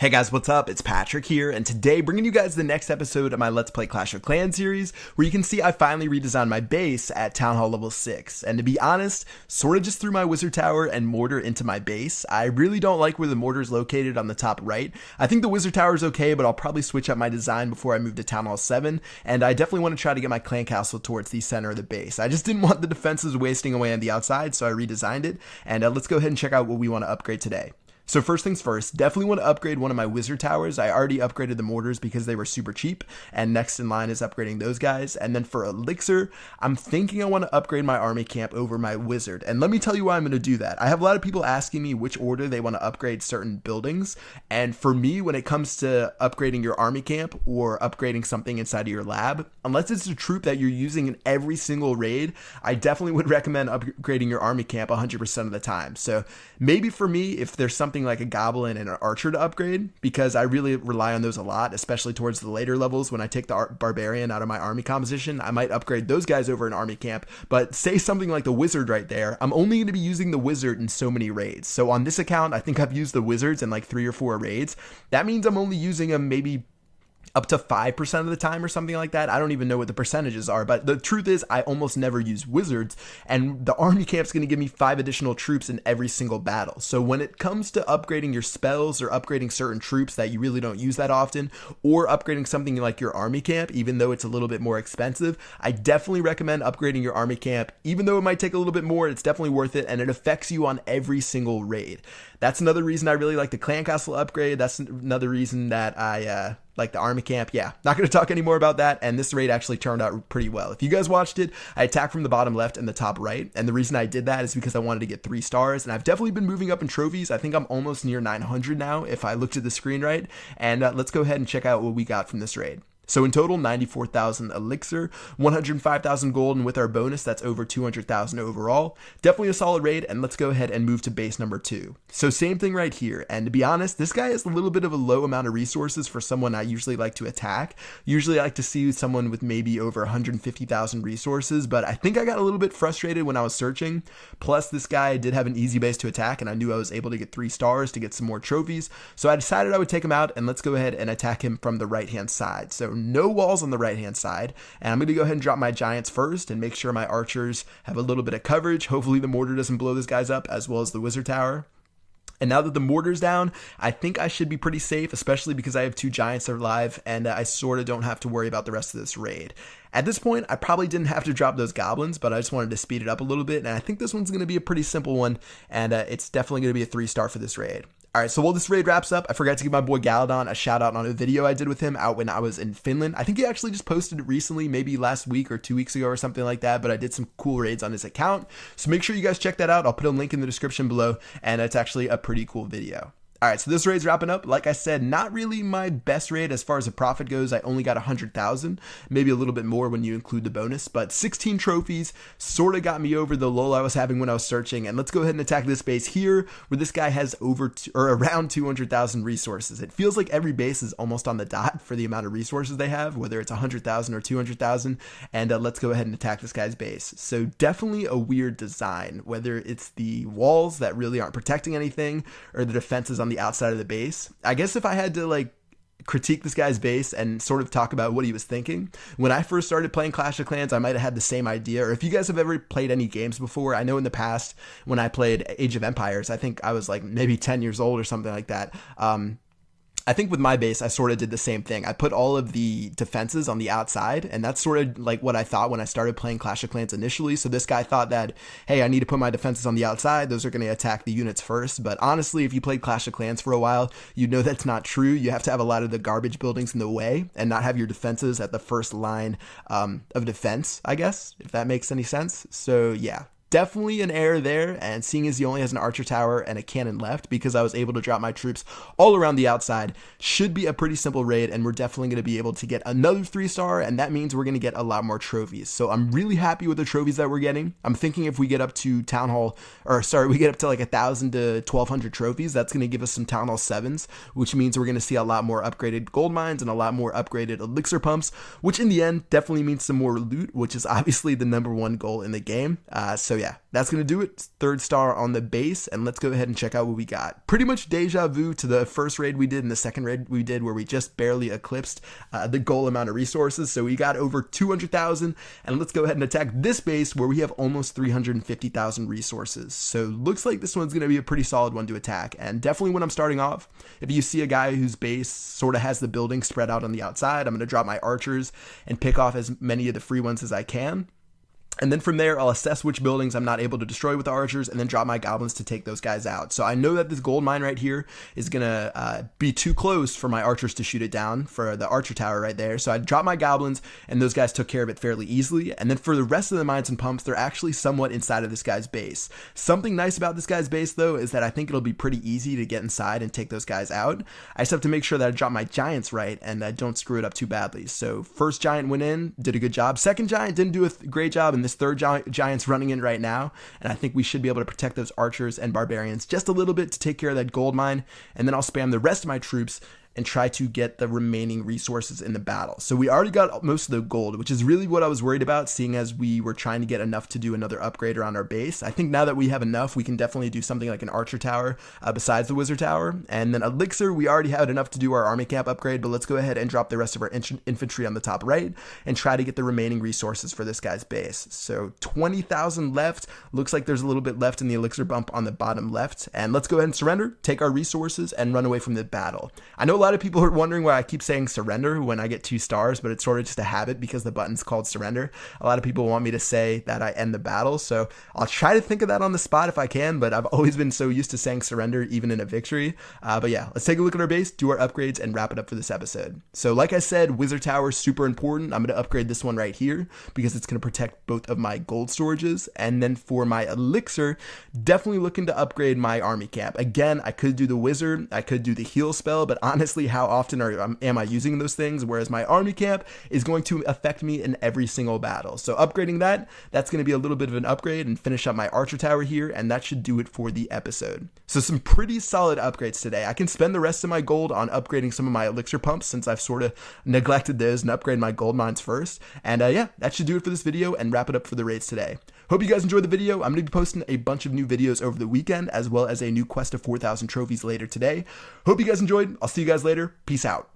Hey guys, what's up? It's Patrick here, and today bringing you guys the next episode of my Let's Play Clash of Clans series, where you can see I finally redesigned my base at Town Hall level 6, and to be honest, sort of just threw my Wizard Tower and Mortar into my base. I really don't like where the Mortar is located on the top right. I think the Wizard Tower is okay, but I'll probably switch up my design before I move to Town Hall 7, and I definitely want to try to get my Clan Castle towards the center of the base. I just didn't want the defenses wasting away on the outside, so I redesigned it, and let's go ahead and check out what we want to upgrade today. So first things first, definitely want to upgrade one of my Wizard Towers. I already upgraded the Mortars because they were super cheap, and next in line is upgrading those guys. And then for Elixir, I'm thinking I want to upgrade my Army Camp over my Wizard. And let me tell you why I'm going to do that. I have a lot of people asking me which order they want to upgrade certain buildings. And for me, when it comes to upgrading your Army Camp or upgrading something inside of your lab, unless it's a troop that you're using in every single raid, I definitely would recommend upgrading your Army Camp 100% of the time. So maybe for me, if there's something like a goblin and an archer to upgrade, because I really rely on those a lot, especially towards the later levels when I take the barbarian out of my army composition, I might upgrade those guys over an army camp. But say something like the wizard right there, I'm only going to be using the wizard in so many raids. So on this account, I think I've used the wizards in like 3 or 4 raids. That means I'm only using them maybe up to 5% of the time or something like that. I don't even know what the percentages are, but the truth is I almost never use wizards, and the army camp's going to give me 5 additional troops in every single battle. So when it comes to upgrading your spells or upgrading certain troops that you really don't use that often, or upgrading something like your army camp, even though it's a little bit more expensive, I definitely recommend upgrading your army camp. Even though it might take a little bit more, it's definitely worth it, and it affects you on every single raid. That's another reason I really like the Clan Castle upgrade. That's another reason that I like the army camp. Yeah, not going to talk anymore about that, and this raid actually turned out pretty well. If you guys watched it, I attacked from the bottom left and the top right, and the reason I did that is because I wanted to get 3 stars, and I've definitely been moving up in trophies. I think I'm almost near 900 now if I looked at the screen right, and let's go ahead and check out what we got from this raid. So in total, 94,000 elixir, 105,000 gold, and with our bonus, that's over 200,000 overall. Definitely a solid raid, and let's go ahead and move to base number 2. So same thing right here, and to be honest, this guy has a little bit of a low amount of resources for someone I usually like to attack. Usually I like to see someone with maybe over 150,000 resources, but I think I got a little bit frustrated when I was searching. Plus, this guy did have an easy base to attack, and I knew I was able to get 3 stars to get some more trophies, so I decided I would take him out, and let's go ahead and attack him from the right-hand side. So no walls on the right hand side, and I'm going to go ahead and drop my giants first and make sure my archers have a little bit of coverage. Hopefully the mortar doesn't blow this guys up, as well as the wizard tower. And now that the mortar's down, I think I should be pretty safe, especially because I have 2 giants alive, and I sort of don't have to worry about the rest of this raid. At this point, I probably didn't have to drop those goblins, but I just wanted to speed it up a little bit, and I think this one's going to be a pretty simple one, and it's definitely going to be a 3-star for this raid. Alright, so while this raid wraps up, I forgot to give my boy Galadon a shout out on a video I did with him out when I was in Finland. I think he actually just posted it recently, maybe last week or 2 weeks ago or something like that, but I did some cool raids on his account. So make sure you guys check that out. I'll put a link in the description below, and it's actually a pretty cool video. Alright, so this raid's wrapping up. Like I said, not really my best raid as far as the profit goes. I only got 100,000, maybe a little bit more when you include the bonus, but 16 trophies sort of got me over the lull I was having when I was searching. And let's go ahead and attack this base here, where this guy has around 200,000 resources. It feels like every base is almost on the dot for the amount of resources they have, whether it's 100,000 or 200,000. And let's go ahead and attack this guy's base. So definitely a weird design, whether it's the walls that really aren't protecting anything or the defenses on the outside of the base. I guess if I had to like critique this guy's base and sort of talk about what he was thinking, when I first started playing Clash of Clans, I might have had the same idea. Or if you guys have ever played any games before, I know in the past when I played Age of Empires, I think I was like maybe 10 years old or something like that. I think with my base, I sort of did the same thing. I put all of the defenses on the outside, and that's sort of like what I thought when I started playing Clash of Clans initially. So this guy thought that, hey, I need to put my defenses on the outside. Those are going to attack the units first. But honestly, if you played Clash of Clans for a while, you know that's not true. You have to have a lot of the garbage buildings in the way and not have your defenses at the first line of defense, I guess, if that makes any sense. So yeah. Definitely an error there, and seeing as he only has an archer tower and a cannon left, because I was able to drop my troops all around the outside, should be a pretty simple raid, and we're definitely going to be able to get another 3-star, and that means we're going to get a lot more trophies. So I'm really happy with the trophies that we're getting. I'm thinking if we get up to we get up to like 1,000 to 1,200 trophies, that's going to give us some Town Hall 7s, which means we're going to see a lot more upgraded gold mines and a lot more upgraded elixir pumps, which in the end definitely means some more loot, which is obviously the #1 goal in the game. So yeah, that's going to do it. 3rd star on the base, and let's go ahead and check out what we got. Pretty much deja vu to the first raid we did and the second raid we did, where we just barely eclipsed the goal amount of resources. So we got over 200,000, and let's go ahead and attack this base where we have almost 350,000 resources. So looks like this one's going to be a pretty solid one to attack, and definitely when I'm starting off, if you see a guy whose base sort of has the building spread out on the outside, I'm going to drop my archers and pick off as many of the free ones as I can. And then from there, I'll assess which buildings I'm not able to destroy with the archers and then drop my goblins to take those guys out. So I know that this gold mine right here is going to be too close for my archers to shoot it down for the archer tower right there. So I dropped my goblins and those guys took care of it fairly easily. And then for the rest of the mines and pumps, they're actually somewhat inside of this guy's base. Something nice about this guy's base though is that I think it'll be pretty easy to get inside and take those guys out. I just have to make sure that I drop my giants right and I don't screw it up too badly. So first giant went in, did a good job. Second giant didn't do a great job, and this third giant's running in right now, and I think we should be able to protect those archers and barbarians just a little bit to take care of that gold mine, and then I'll spam the rest of my troops and try to get the remaining resources in the battle. So we already got most of the gold, which is really what I was worried about, seeing as we were trying to get enough to do another upgrade around our base. I think now that we have enough, we can definitely do something like an archer tower besides the wizard tower. And then elixir, we already had enough to do our army camp upgrade, but let's go ahead and drop the rest of our infantry on the top right and try to get the remaining resources for this guy's base. So 20,000 left. Looks like there's a little bit left in the elixir bump on the bottom left. And let's go ahead and surrender, take our resources, and run away from the battle. I know a lot of people are wondering why I keep saying surrender when I get 2 stars, but it's sort of just a habit because the button's called surrender. A lot of people want me to say that I end the battle, so I'll try to think of that on the spot if I can, but I've always been so used to saying surrender even in a victory. But yeah, let's take a look at our base, do our upgrades, and wrap it up for this episode. So like I said, wizard tower is super important. I'm going to upgrade this one right here because it's going to protect both of my gold storages. And then for my elixir, definitely looking to upgrade my army camp. Again, I could do the wizard, I could do the heal spell, but honestly, how often am I using those things? Whereas my army camp is going to affect me in every single battle. So upgrading that's going to be a little bit of an upgrade, and finish up my archer tower here, and that should do it for the episode. So some pretty solid upgrades today. I can spend the rest of my gold on upgrading some of my elixir pumps since I've sort of neglected those, and upgrade my gold mines first. And yeah, that should do it for this video and wrap it up for the raids today. Hope you guys enjoyed the video. I'm going to be posting a bunch of new videos over the weekend, as well as a new quest of 4,000 trophies later today. Hope you guys enjoyed. I'll see you guys later. Peace out.